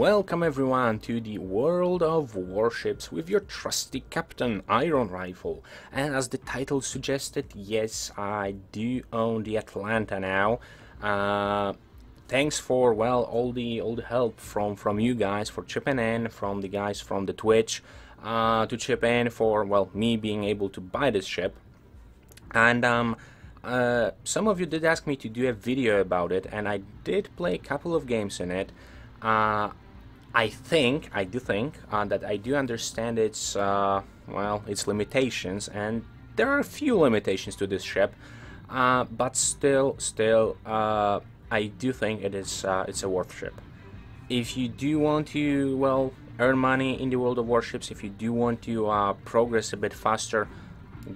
Welcome everyone to the world of warships with your trusty captain Iron Rifle. And as the title suggested, yes, I do own the Atlanta now. Thanks for all the help from you guys for chipping in, from the guys from the Twitch to chip in for me being able to buy this ship. And some of you did ask me to do a video about it, and I did play a couple of games in it. I do think that I do understand its its limitations, and there are a few limitations to this ship, but still, I do think it's a worth ship. If you do want to earn money in the world of warships, if you do want to progress a bit faster,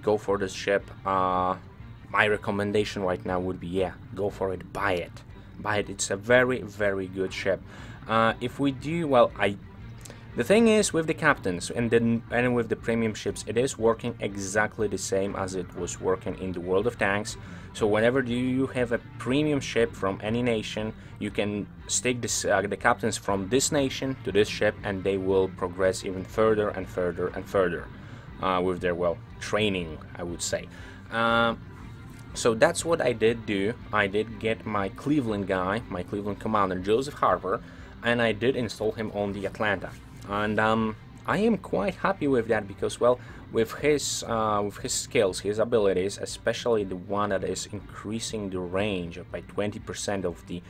go for this ship. My recommendation right now would be, go for it, buy it. It's a very, very good ship. If we do, the thing is with the captains and with the premium ships, it is working exactly the same as it was working in the world of tanks. So whenever you have a premium ship from any nation, you can stick this, the captains from this nation to this ship, and they will progress even further and further and further with their training, I would say. So that's what I did do. I did get my Cleveland guy, my Cleveland commander, Joseph Harper, and I did install him on the Atlanta. And I am quite happy with that because, with his skills, his abilities, especially the one that is increasing the range by 20% of the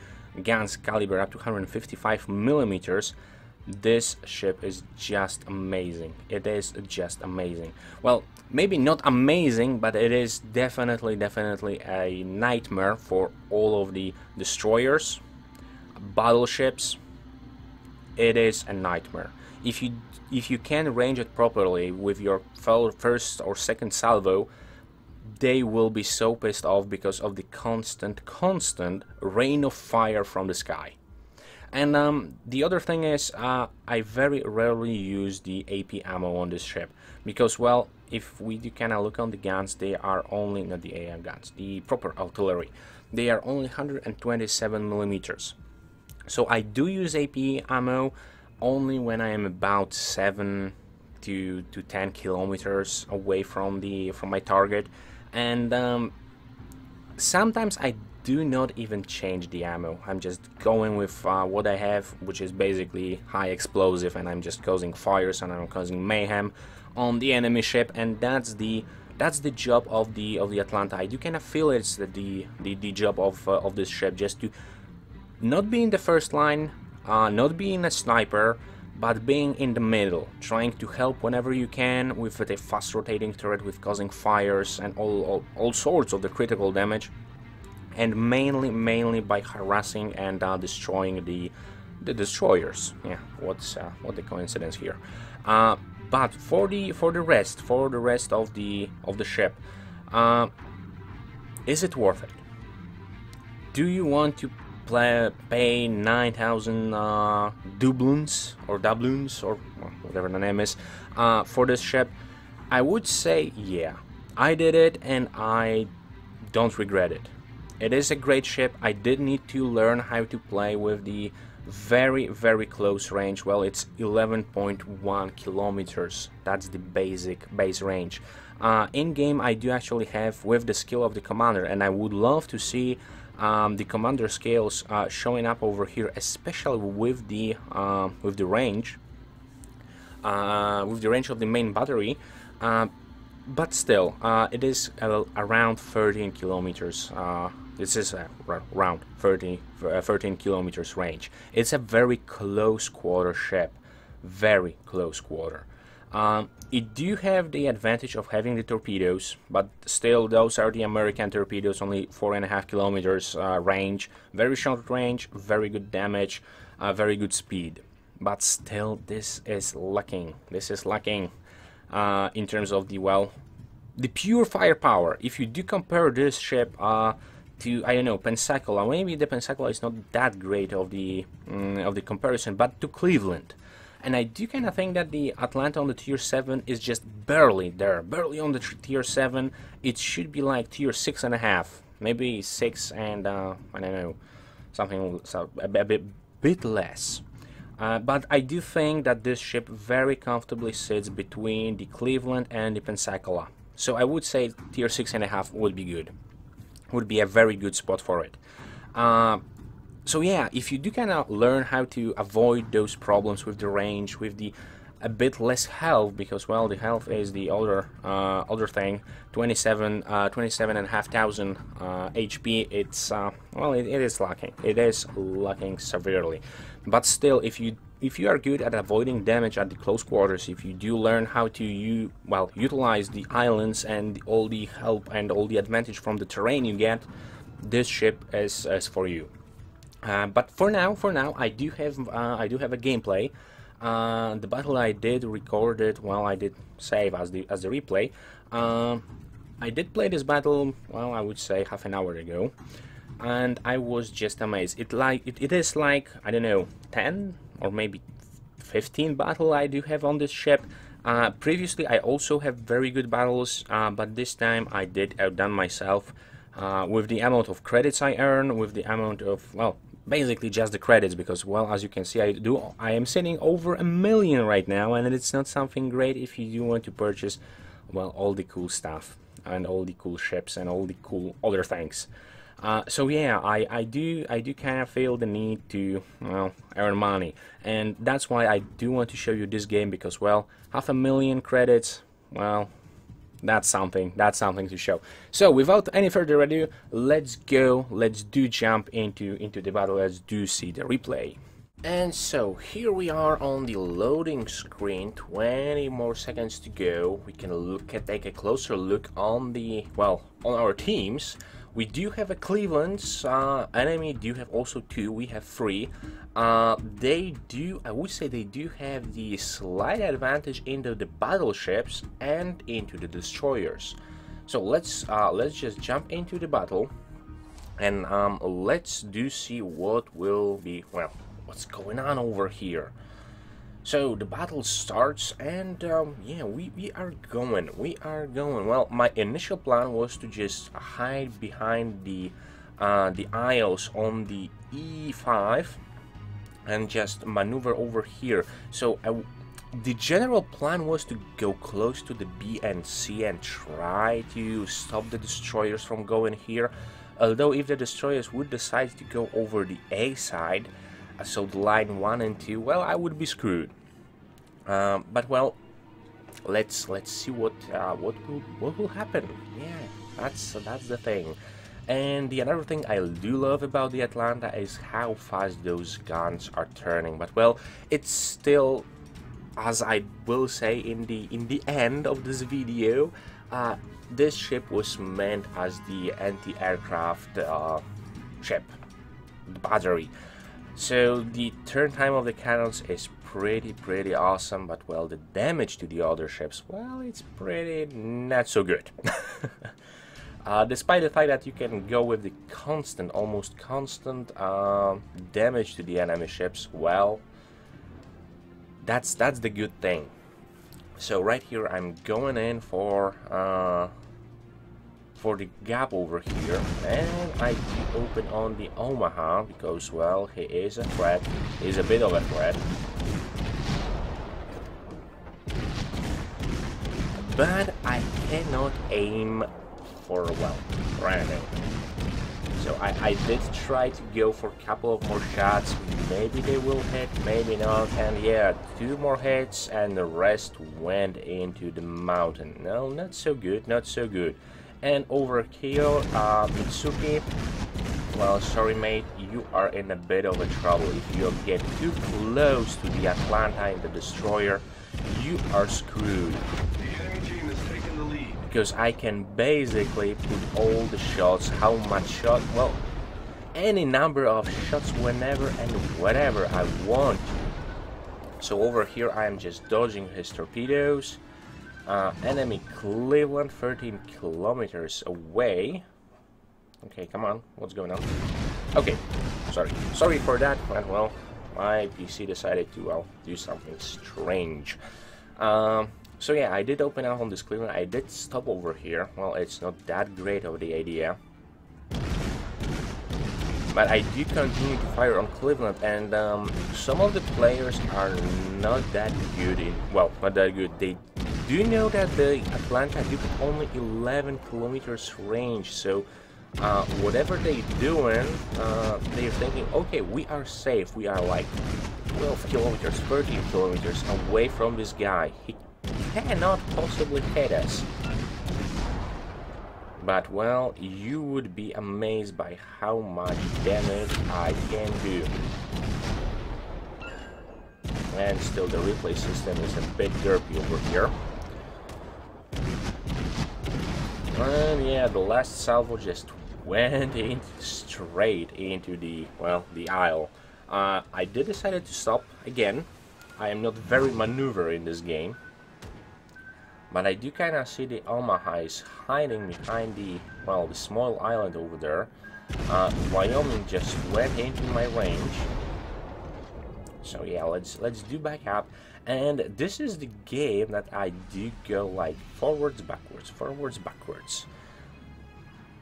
gun's caliber up to 155 millimeters, this ship is just amazing. It is just amazing. Well, maybe not amazing, but it is definitely a nightmare for all of the destroyers, battleships. It is a nightmare. If you can range it properly with your first or second salvo, they will be so pissed off because of the constant rain of fire from the sky. And the other thing is, I very rarely use the AP ammo on this ship because, if we do kind of look on the guns, they are only, not the AM guns, the proper artillery, they are only 127 millimeters. So I do use AP ammo only when I am about 7 to 10 kilometers away from my target, and sometimes I do not even change the ammo. I'm just going with what I have, which is basically high explosive, and I'm just causing fires and I'm causing mayhem on the enemy ship, and that's the job of the Atlanta. I do kind of feel it's the job of this ship, just to not be in the first line, not being a sniper, but being in the middle, trying to help whenever you can with a fast rotating turret, with causing fires and all sorts of the critical damage. And mainly by harassing and destroying the destroyers. Yeah, what the coincidence here. But for the rest of the ship, is it worth it? Do you want to pay 9,000 doubloons or whatever the name is for this ship? I would say yeah. I did it and I don't regret it. It is a great ship. I did need to learn how to play with the very, very close range. Well, it's 11.1 kilometers. That's the base range. In game, I do actually have with the skill of the commander, and I would love to see the commander skills showing up over here, especially with the range, of the main battery. But still, it is around 13 kilometers. This is around 13 kilometers range. It's a very close quarter ship, very close quarter. It do have the advantage of having the torpedoes, but still those are the American torpedoes, only 4.5 kilometers range, very short range, very good damage, very good speed. But still, this is lacking. In terms of the pure firepower. If you do compare this ship to, I don't know, Pensacola, maybe the Pensacola is not that great of the comparison, but to Cleveland. And I do kind of think that the Atlanta on the tier 7 is just barely there, barely on the tier 7. It should be like tier 6.5, maybe 6 and I don't know, something a bit less. But I do think that this ship very comfortably sits between the Cleveland and the Pensacola. So I would say tier 6.5 would be good. Would be a very good spot for it. So yeah, if you do kind of learn how to avoid those problems with the range, with the a bit less health, because well, the health is the other thing. 27,500 HP. It's well, it is lacking. It is lacking severely. But still, if you are good at avoiding damage at the close quarters, if you do learn how to utilize the islands and all the help and all the advantage from the terrain you get, this ship is for you. But for now, I do have a gameplay. The battle I did record it, well, I did save as the replay. I did play this battle, well, I would say half an hour ago, and I was just amazed. It is like, I don't know, 10 or maybe 15 battle I do have on this ship. Previously I also have very good battles, but this time I did outdone myself with the amount of credits I earn, with the amount of, well, basically just the credits, because well, as you can see, I am sitting over 1 million right now, and it's not something great if you do want to purchase, well, all the cool stuff and all the cool ships and all the cool other things. So yeah, I do kind of feel the need to, well, earn money, and that's why I do want to show you this game, because well, 500,000 credits, well, that's something to show. So without any further ado, let's jump into the battle. Let's see the replay. And so here we are on the loading screen. 20 more seconds to go. We can take a closer look on the, well, on our teams. We do have a Cleveland's enemy do have also 2. We have 3. They do, I would say, they do have the slight advantage into the battleships and into the destroyers. So let's just jump into the battle, and let's see what will be, well, what's going on over here. So the battle starts, and yeah, we are going. Well, my initial plan was to just hide behind the aisles on the E5 and just maneuver over here. So the general plan was to go close to the B and C and try to stop the destroyers from going here. Although if the destroyers would decide to go over the A side, so the line 1 and 2, well, I would be screwed. But well, let's see what will happen. Yeah, that's the thing. And the another thing I do love about the Atlanta is how fast those guns are turning. But well, it's still, as I will say in the end of this video, this ship was meant as the anti-aircraft ship, the battery. So the turn time of the cannons is pretty awesome, but well, the damage to the other ships, well, it's pretty not so good. Despite the fact that you can go with the almost constant damage to the enemy ships, well, that's the good thing. So right here I'm going in for the gap over here, and I do open on the Omaha because, well, he is a threat. He's a bit of a threat. But I cannot aim for, well, random. So I did try to go for a couple of more shots. Maybe they will hit, maybe not. And yeah, 2 more hits and the rest went into the mountain. No, not so good, not so good. And over here, Mitsuki, well, sorry mate, you are in a bit of a trouble. If you get too close to the Atlanta and the destroyer, you are screwed. The enemy team is taking the lead. Because I can basically put all the shots, how much shot, well, any number of shots whenever and whatever I want. So over here I am just dodging his torpedoes. Enemy Cleveland 13 kilometers away. Okay, come on, what's going on? Okay, sorry for that, but well, my PC decided to, well, do something strange. So yeah, I did open up on this Cleveland. I did stop over here. Well, it's not that great of the idea. But I do continue to fire on Cleveland, and some of the players are not that good in, well, not that good. They do know that the Atlanta do only 11 kilometers range, so whatever they're doing, they're thinking, okay, we are safe. We are like 12 kilometers, 13 kilometers away from this guy. He cannot possibly hit us. But, well, you would be amazed by how much damage I can do. And still the replay system is a bit derpy over here. And yeah, the last salvo just went in straight into the, well, the aisle. I did decide to stop again. I am not very maneuver in this game. But I do kind of see the Omaha is hiding behind the, well, the small island over there. Wyoming just went into my range. So yeah, let's do back up. And this is the game that I do go like forwards, backwards.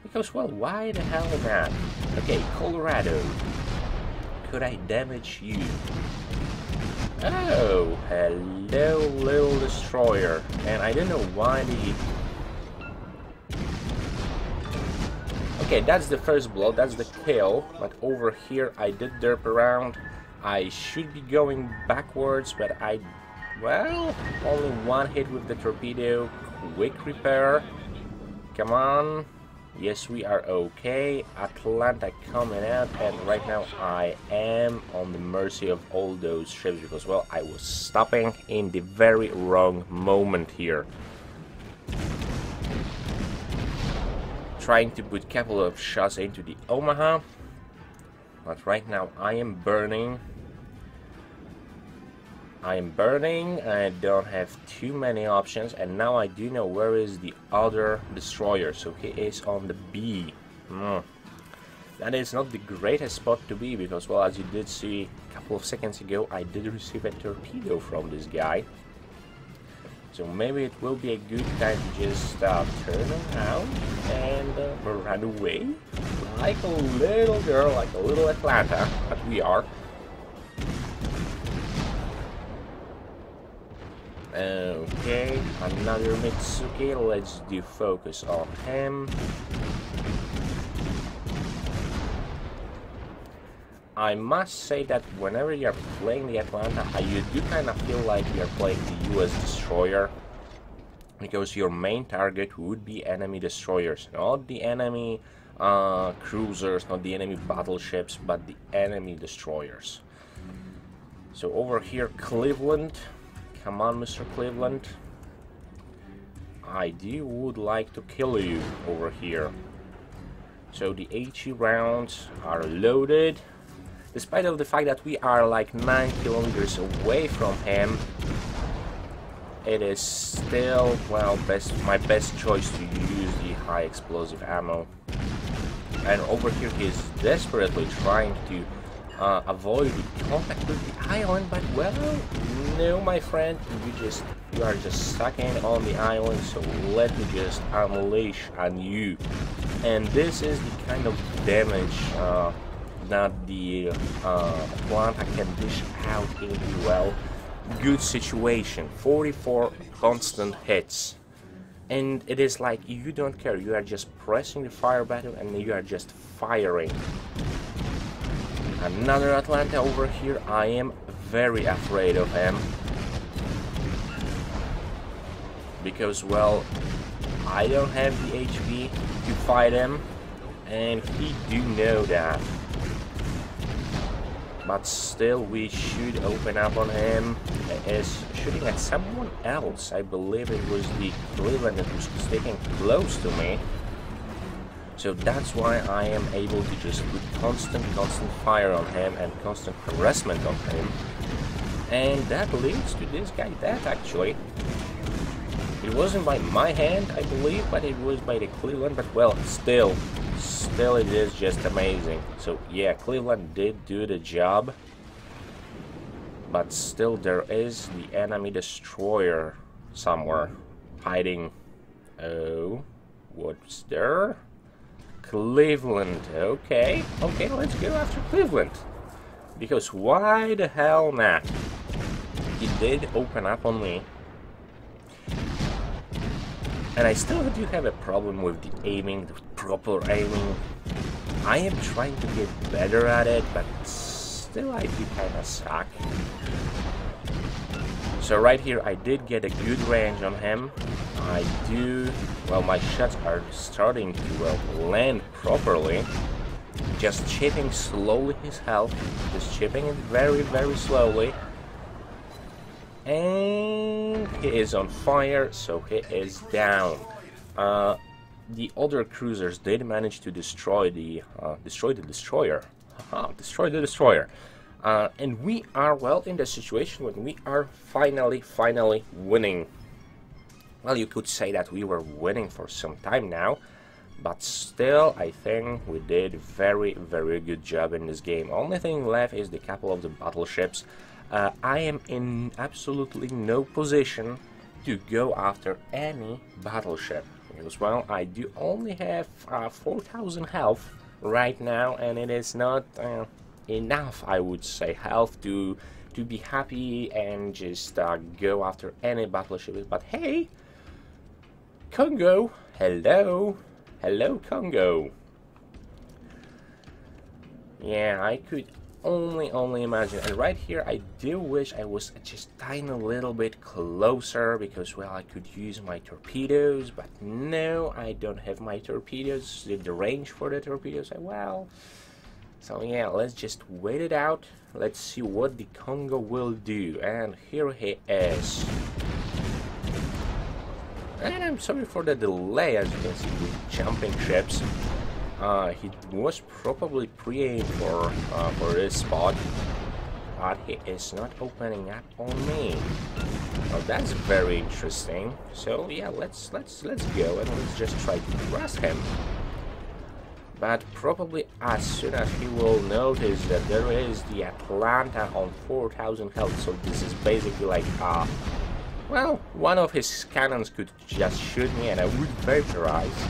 Because, well, why the hell not? Okay, Colorado. Could I damage you? Oh, hello, little destroyer. And I don't know why the... Okay, that's the first blow, that's the kill. But over here, I did derp around. I should be going backwards, but I... Well, only one hit with the torpedo. Quick repair. Come on. Yes, we are okay. Atlanta coming out, and right now I am on the mercy of all those ships because, well, I was stopping in the very wrong moment here. Trying to put a couple of shots into the Omaha, but right now I am burning. I don't have too many options, and now I do know where is the other destroyer, so he is on the B. That is not the greatest spot to be, because, well, as you did see a couple of seconds ago, I did receive a torpedo from this guy. So maybe it will be a good time to just turn around and run away, like a little girl, like a little Atlanta, that we are. Okay, another Mitsuki. Let's do focus on him. I must say that whenever you're playing the Atlanta, you do kind of feel like you're playing the US destroyer, because your main target would be enemy destroyers, not the enemy cruisers, not the enemy battleships, but the enemy destroyers. So over here, Cleveland. Come on, Mr. Cleveland. I would like to kill you over here. So the HE rounds are loaded. Despite of the fact that we are like 9 kilometers away from him, it is still, well, my best choice to use the high explosive ammo. And over here he is desperately trying to avoid the contact with the island, but, well, no, my friend, you are just stuck in on the island, so let me just unleash on you. And this is the kind of damage that the Atlanta can dish out in a, well, good situation. 44 constant hits. And it is like you don't care, you are just pressing the fire button and you are just firing. Another Atlanta over here. I am very afraid of him. Because, well, I don't have the HP to fight him. And he do know that. But still, we should open up on him. He is shooting at someone else. I believe it was the Cleveland that was sticking close to me. So that's why I am able to just put constant fire on him and constant harassment on him. And that leads to this guy death, actually. It wasn't by my hand, I believe, but it was by the Cleveland. But, well, still it is just amazing. So yeah, Cleveland did do the job. But still there is the enemy destroyer somewhere hiding. Oh, what's there? Cleveland. Okay, let's go after Cleveland. Because why the hell not? He did open up on me. And I still do have a problem with the aiming, the proper aiming. I am trying to get better at it, but still I do kind of suck. So right here I did get a good range on him. I do, well, my shots are starting to, well, land properly. Just chipping slowly his health, just chipping it very, very slowly. And he is on fire, so he is down. The other cruisers did manage to destroy the destroyer. Destroy the destroyer. And we are, well, in the situation when we are finally winning. Well, you could say that we were winning for some time now, but still, I think we did very, very good job in this game. Only thing left is the couple of the battleships. I am in absolutely no position to go after any battleship. Because, well, I do only have 4,000 health right now, and it is not enough, I would say, health to be happy and just go after any battleship. But hey, Congo, hello, Congo. Yeah, I could only imagine. And right here I do wish I was just tiny little bit closer, because, well, I could use my torpedoes, but no, I don't have my torpedoes, the range for the torpedoes. Well, so yeah, let's just wait it out. Let's see what the Congo will do. And here he is. And I'm sorry for the delay, as you can see, with jumping ships. He was probably pre-aimed for this spot, but he is not opening up on me. Well, that's very interesting. So yeah, let's go and let's just try to harass him. But probably as soon as he will notice that there is the Atlanta on 4,000 health, so this is basically like well, one of his cannons could just shoot me and I would vaporize.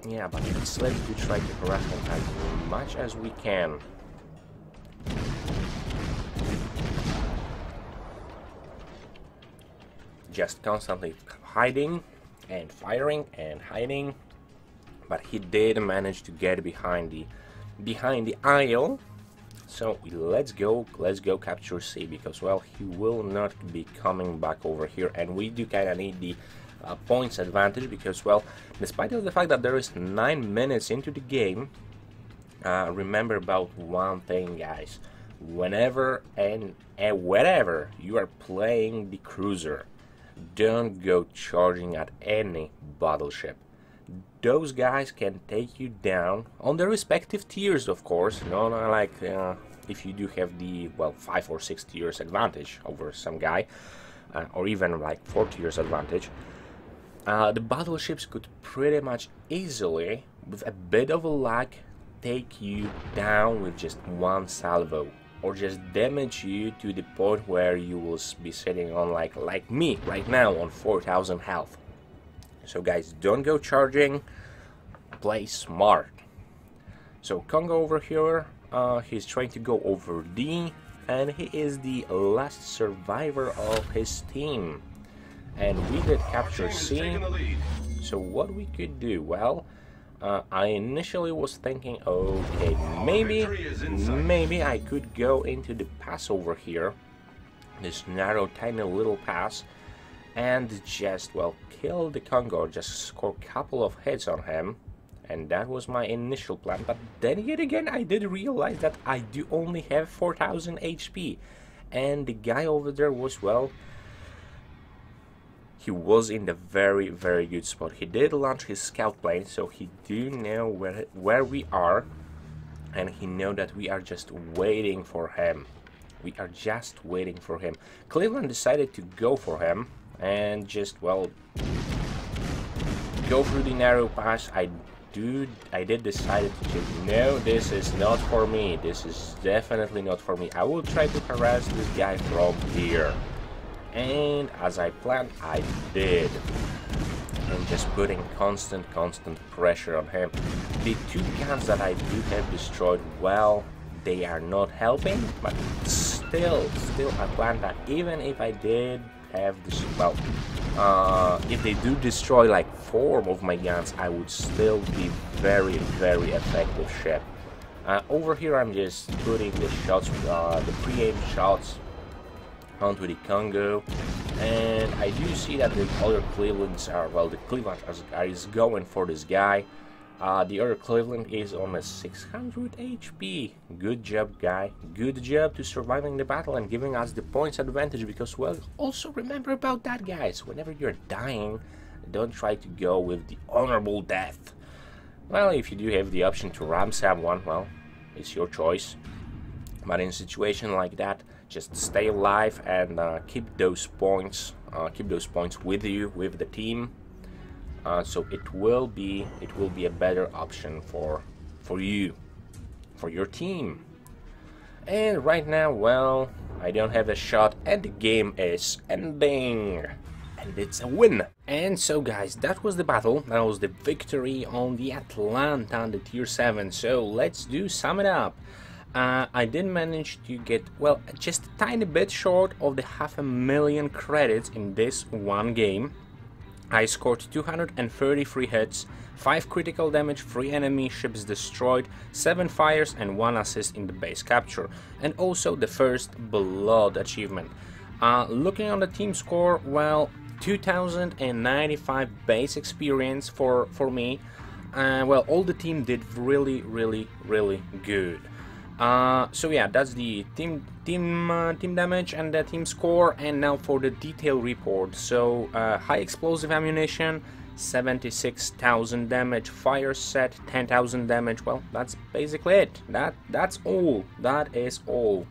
Yeah, but let's try to harass him as much as we can. Just constantly hiding and firing and hiding. But he did manage to get behind the aisle. So let's go capture C, because, well, he will not be coming back over here, and we do kind of need the points advantage, because, well, despite of the fact that there is 9 minutes into the game, remember about one thing, guys. Whenever and wherever you are playing the cruiser, don't go charging at any battleship. Those guys can take you down on their respective tiers, of course. No, like if you do have the, well, 5 or 6 tiers advantage over some guy, or even like 4 tiers advantage. The battleships could pretty much easily, with a bit of a lag, take you down with just one salvo, or just damage you to the point where you will be sitting on like me right now on 4,000 health. So guys, don't go charging, play smart. So Congo over here, he's trying to go over D, and he is the last survivor of his team. And we did capture C. So what we could do, well, I initially was thinking, okay, maybe I could go into the pass over here, this narrow tiny little pass, and just, well, kill the Congo, just score a couple of hits on him. And that was my initial plan, but then yet again I did realize that I do only have 4,000 HP, and the guy over there was, well, he was in the very, very good spot. He did launch his scout plane, so he do know where we are, and he know that we are just waiting for him. We are just waiting for him. Cleveland decided to go for him and just, well, go through the narrow pass. I did decide to say, no, this is not for me. This is definitely not for me. I will try to harass this guy from here. And as I planned, I did. and just putting constant pressure on him. The two guns that I do have destroyed, well, they are not helping, but still Atlanta, even if I did have this, well, if they do destroy like 4 of my guns, I would still be very effective ship. Over here I'm just putting the shots, the pre-aimed shots onto the Congo, and I do see that the other Clevelands are, well, the Cleveland is going for this guy. The other Cleveland is on a 600 HP. Good job, guy. Good job to surviving the battle and giving us the points advantage, because, well, also remember about that, guys. Whenever you're dying, don't try to go with the honorable death. Well, if you do have the option to ram sab one, well, it's your choice. But in a situation like that, just stay alive and keep those points with you, with the team. So it will be a better option for you, for your team. And right now, well, I don't have a shot and the game is ending, and it's a win. And so, guys, that was the battle. That was the victory on the Atlanta and the tier 7. So let's sum it up. I did manage to get, well, just a tiny bit short of the 500,000 credits in this one game. I scored 233 hits, 5 critical damage, 3 enemy ships destroyed, 7 fires and 1 assist in the base capture, and also the first blood achievement. Looking on the team score, well, 2095 base experience for me. Well, all the team did really good. So yeah, that's the team damage and the team score. And now for the detail report. So high explosive ammunition, 76,000 damage, fire set 10,000 damage. Well, that's basically it. That's all. That is all.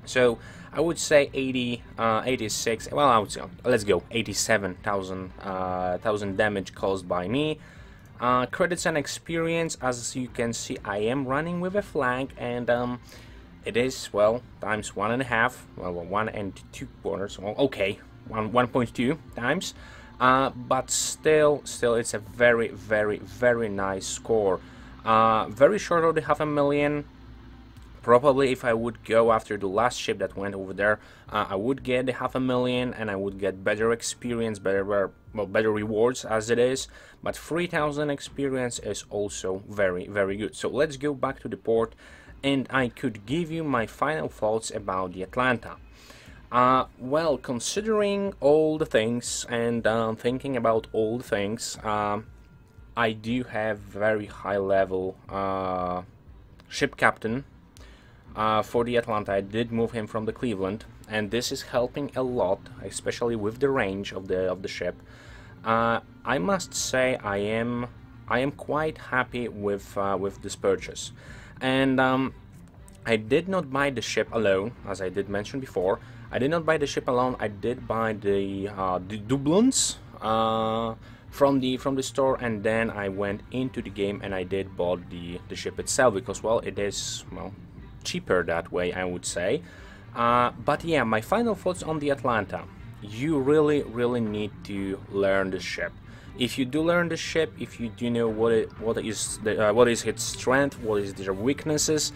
So I would say 86. Well, I would say, let's go 87,000 damage caused by me. Credits and experience, as you can see, I am running with a flag, and it is, well, times 1.5, well, 1 and 2 quarters, well, okay, 1.2 times, but still it's a very nice score. Very short of the 500,000. Probably if I would go after the last ship that went over there, I would get the 500,000 and I would get better experience, better rewards as it is. But 3,000 experience is also very good. So let's go back to the port, and I could give you my final thoughts about the Atlanta. Well, considering all the things and thinking about all the things, I do have very high level ship captain. For the Atlanta, I did move him from the Cleveland, and this is helping a lot, especially with the range of the ship. I must say I am quite happy with this purchase, and I did not buy the ship alone, as I did mention before. I did not buy the ship alone. I did buy the doublons from the store, and then I went into the game and I did bought the ship itself, because, well, it is, well, cheaper that way, I would say. But yeah, my final thoughts on the Atlanta. You really need to learn the ship. If you do learn the ship, if you do know what is its strength, what is their weaknesses,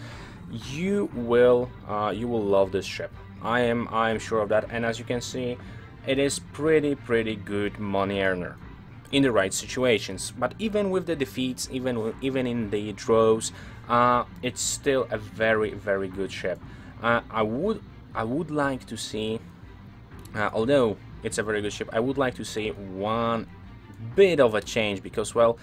you will love this ship. I am sure of that. And as you can see, it is pretty good money earner in the right situations. But even with the defeats, even in the draws, it's still a very good ship. I would like to see, although it's a very good ship, I would like to see one bit of a change, because, well,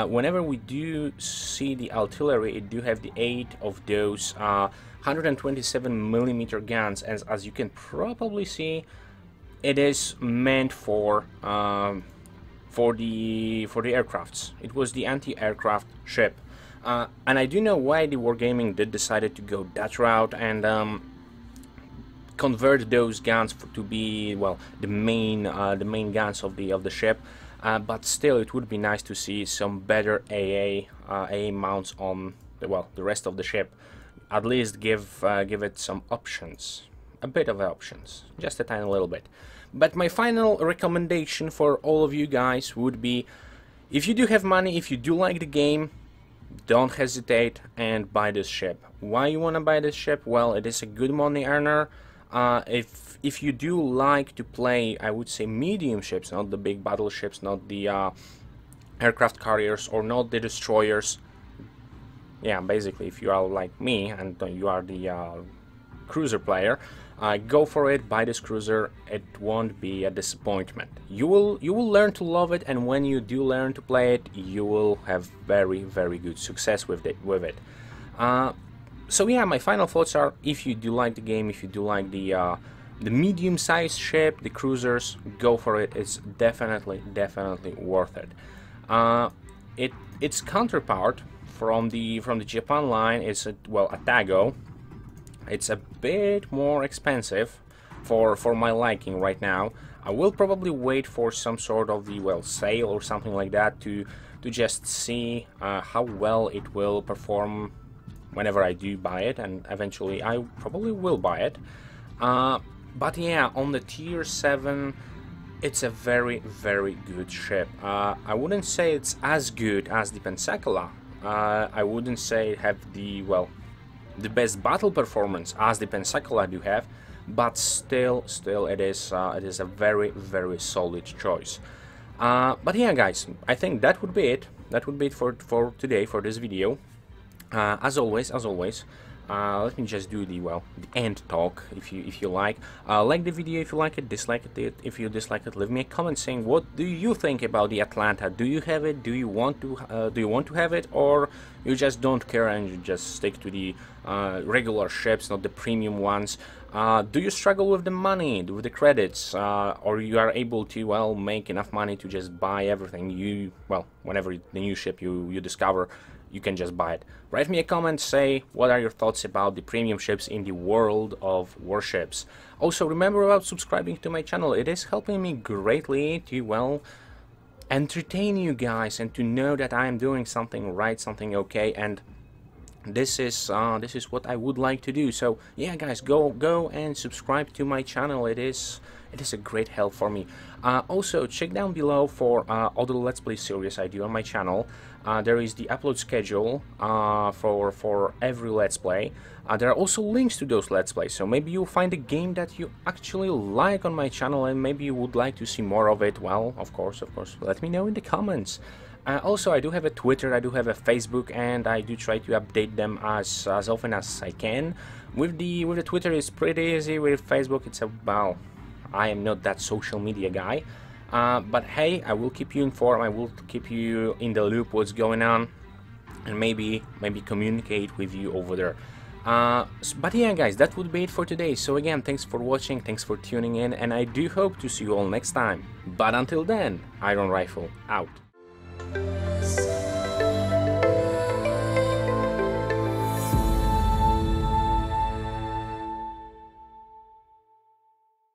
whenever we do see the artillery, it do have the 8 of those 127mm guns, and as you can probably see, it is meant for the aircrafts. It was the anti-aircraft ship. And I do know why the Wargaming did decided to go that route and convert those guns to be, well, the main guns of the ship. But still, it would be nice to see some better AA mounts on the rest of the ship. At least give it some options. a bit of options, just a tiny little bit. But my final recommendation for all of you guys would be, if you do have money, if you do like the game, don't hesitate and buy this ship. Why you want to buy this ship? Well, it is a good money earner. If you do like to play, I would say medium ships, not the big battleships, not the aircraft carriers, or not the destroyers. Yeah, basically, if you are like me and you are the cruiser player, go for it. Buy this cruiser. It won't be a disappointment. You will learn to love it, and when you do learn to play it, you will have very good success with it. So yeah, my final thoughts are: if you do like the game, if you do like the medium-sized ship, the cruisers, go for it. It's definitely worth it. Its counterpart from the Japan line is a Tago. It's a bit more expensive for my liking right now. I will probably wait for some sort of the sale or something like that to just see how well it will perform whenever I do buy it, and eventually I probably will buy it. But yeah, on the tier 7, it's a very good ship. I wouldn't say it's as good as the Pensacola. I wouldn't say it have the best battle performance as the Pensacola do have, but still it is a very solid choice. But yeah, guys, I think that would be it. That would be it for today, for this video. As always, let me just do the end talk, if you like. Like the video if you like it, dislike it if you dislike it. Leave me a comment saying what do you think about the Atlanta. Do you have it? Do you want to have it, or you just don't care and you just stick to the regular ships, not the premium ones? Do you struggle with the money, with the credits, or you are able to make enough money to just buy everything whenever the new ship you discover, you can just buy it? Write me a comment, say what are your thoughts about the premium ships in the world of warships. Also, remember about subscribing to my channel. It is helping me greatly to entertain you guys and to know that I am doing something right, something okay, and this is what I would like to do. So yeah, guys, go and subscribe to my channel. It is a great help for me. Also, check down below for other Let's Play series I do on my channel. There is the upload schedule for every Let's Play. There are also links to those Let's Plays, so maybe you'll find a game that you actually like on my channel and maybe you would like to see more of it. Well, of course, let me know in the comments. Also, I do have a Twitter, I do have a Facebook, and I do try to update them as often as I can. With the Twitter, it's pretty easy. With Facebook, it's I am not that social media guy. But hey, I will keep you informed. I will keep you in the loop what's going on, and maybe communicate with you over there. But yeah, guys, that would be it for today. So again, thanks for watching, thanks for tuning in, and I do hope to see you all next time. But until then, Iron Rifle out.